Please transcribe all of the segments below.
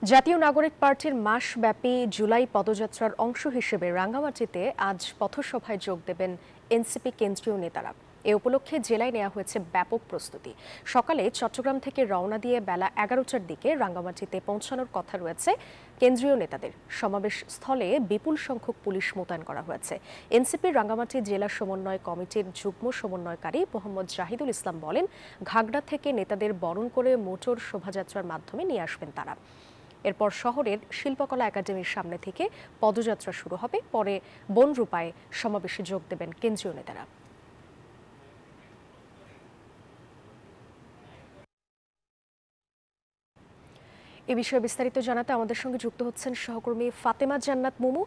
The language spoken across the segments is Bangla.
জাতীয় নাগরিক পার্টির মাসব্যাপী জুলাই পদযাত্রার অংশ হিসেবে রাঙ্গামাটিতে আজ পথসভায় যোগ দেবেন এনসিপি কেন্দ্রীয় নেতারা। এ উপলক্ষে জেলায় নেওয়া হয়েছে ব্যাপক প্রস্তুতি। সকালে চট্টগ্রাম থেকে রওনা দিয়ে বেলা 11টার দিকে রাঙ্গামাটিতে পৌঁছানোর কথা রয়েছে কেন্দ্রীয় নেতাদের। সমাবেশ স্থলে বিপুল সংখ্যক পুলিশ মোতায়েন করা হয়েছে। এনসিপির রাঙ্গামাটি জেলা সমন্বয় কমিটির যুগ্ম সমন্বয়কারী মোহাম্মদ জাহিদুল ইসলাম বলেন, ঘাগড়া থেকে নেতাদের বরণ করে মোটর শোভাযাত্রার মাধ্যমে নিয়ে আসবেন তারা। এরপর শহরের শিল্পকলা একাডেমির সামনে থেকে পদযাত্রা শুরু হবে। পরে বনরূপায় সমাবেশে যোগ দেবেন কেন্দ্রীয় নেতারা। এ বিষয়ে বিস্তারিত জানাতে আমাদের সঙ্গে যুক্ত হচ্ছেন সহকর্মী ফাতেমা জান্নাত মুমু।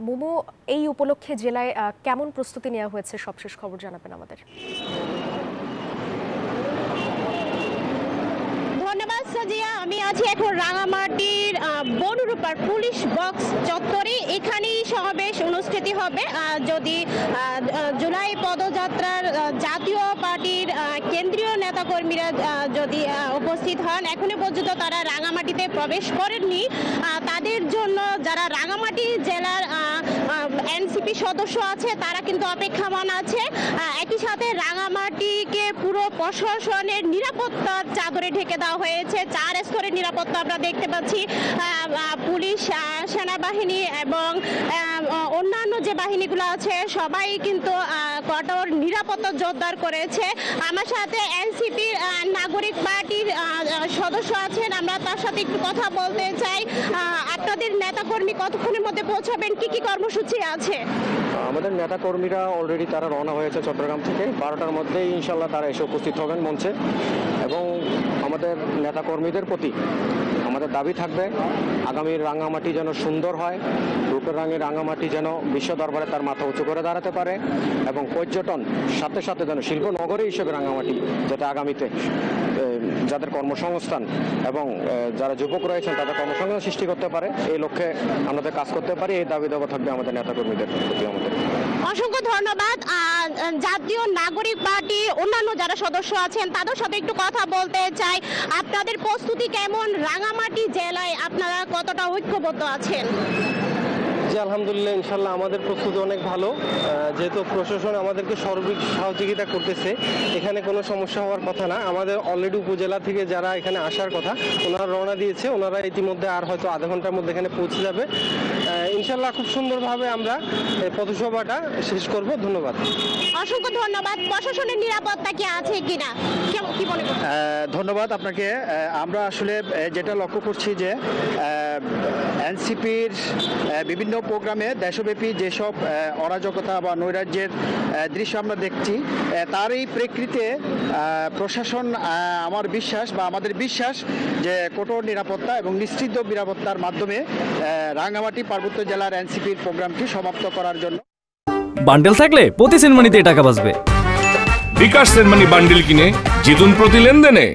মুমু, এই উপলক্ষে জেলায় কেমন প্রস্তুতি নেওয়া হয়েছে সবশেষ খবর জানাবেন আমাদের। ধন্যবাদ সাজিয়া। আমি আছি এখন রাঙামাটির বনরূপার পুলিশ বক্স চত্বরে। এখানেই সমাবেশ অনুষ্ঠিত হবে। যদি জুলাই পদযাত্রার জাতীয় পার্টির কেন্দ্রীয় নেতাকর্মীরা যদি উপস্থিত হন, এখনো পর্যন্ত তারা রাঙামাটিতে প্রবেশ করেননি। তাদের জন্য যারা রাঙামাটি জেলার এনসিপি সদস্য আছে তারা কিন্তু অপেক্ষমান আছে। একই সাথে রাঙামাটিকে পুরো প্রশাসনের নিরাপত্তার চাদরে ঢেকে দেওয়া হয়েছে। 4 স্তরের নিরাপত্তা আমরা দেখতে পাচ্ছি। পুলিশ, সেনাবাহিনী এবং অন্যান্য যে বাহিনীগুলো আছে সবাই কিন্তু কঠোর নিরাপত্তা জোরদার করেছে। আমার সাথে এনসিপির নাগরিক পার্টির সদস্য আছেন, আমরা তার সাথে একটু কথা বলতে চাই। আপনাদের নেতাকর্মী কতক্ষণের মধ্যে পৌঁছাবেন, কি কি কর্মসূচি আছে? আমাদের নেতাকর্মীরা অলরেডি তারা রওনা হয়েছে চট্টগ্রাম থেকে। 12টার মধ্যেই ইনশাল্লাহ তারা এসে উপস্থিত হবেন মঞ্চে। এবং আমাদের নেতাকর্মীদের প্রতি আমাদের দাবি থাকবে আগামীর রাঙ্গামাটি যেন সুন্দর হয়, রূপের রাঙের রাঙ্গামাটি যেন বিশ্ব দরবারে তার মাথা উঁচু করে দাঁড়াতে পারে, এবং পর্যটন সাথে সাথে যেন শিল্পনগরী হিসেবে রাঙ্গামাটি যাতে আগামীতে যাদের কর্মসংস্থান এবং যারা যুবক রয়েছেন তাদের কর্মসংস্থান সৃষ্টি করতে পারে, এই লক্ষ্যে আমাদের কাজ করতে পারি। এই দাবি দেওয়া থাকবে আমাদের নেতাকর্মীদের প্রতি আমাদের। অসংখ্য ধন্যবাদ। জাতীয় নাগরিক পার্টি অন্যান্য যারা সদস্য আছেন তাদের সাথে একটু কথা বলতে চাই। আপনাদের প্রস্তুতি কেমন? রাঙামাটি জেলায় আপনারা কতটা ঐক্যবদ্ধ আছেন? জি, আলহামদুলিল্লাহ, ইনশাল্লাহ আমাদের প্রস্তুতি অনেক ভালো। যেহেতু প্রশাসন আমাদেরকে সার্বিক সহযোগিতা করতেছে, এখানে কোনো সমস্যা হওয়ার কথা না। আমাদের অলরেডি উপজেলা থেকে যারা এখানে আসার কথা ওনারা রওনা দিয়েছে, ওনারা ইতিমধ্যে আর হয়তো আধা ঘন্টার মধ্যে এখানে পৌঁছে যাবে। ইনশাল্লাহ খুব সুন্দরভাবে আমরা পথসভাটা শেষ করব। ধন্যবাদ। অসংখ্য ধন্যবাদ। প্রশাসনের নিরাপত্তা কি আছে কিনা, কি মনে করেন? ধন্যবাদ আপনাকে। আমরা আসলে যেটা লক্ষ্য করছি যে এনসিপির বিভিন্ন প্রোগ্রামে দেশব্যাপী যেসব অরাজকতা বা নৈরাজ্যের দৃশ্য আমরা দেখছি, তারই প্রেক্ষিতে প্রশাসন আমাদের বিশ্বাস যে কঠোর নিরাপত্তা এবং নিশ্চিত নিরাপত্তার মাধ্যমে রাঙ্গামাটি পার্বত্য জেলার এনসিপির প্রোগ্রামটি সমাপ্ত করার জন্য। বান্ডেল থাকলে প্রতি সেনমানিতে টাকা বাঁচবে। বিকাশ সেনমানি বান্ডেল কিনে জিতুন প্রতি লেনদেনে।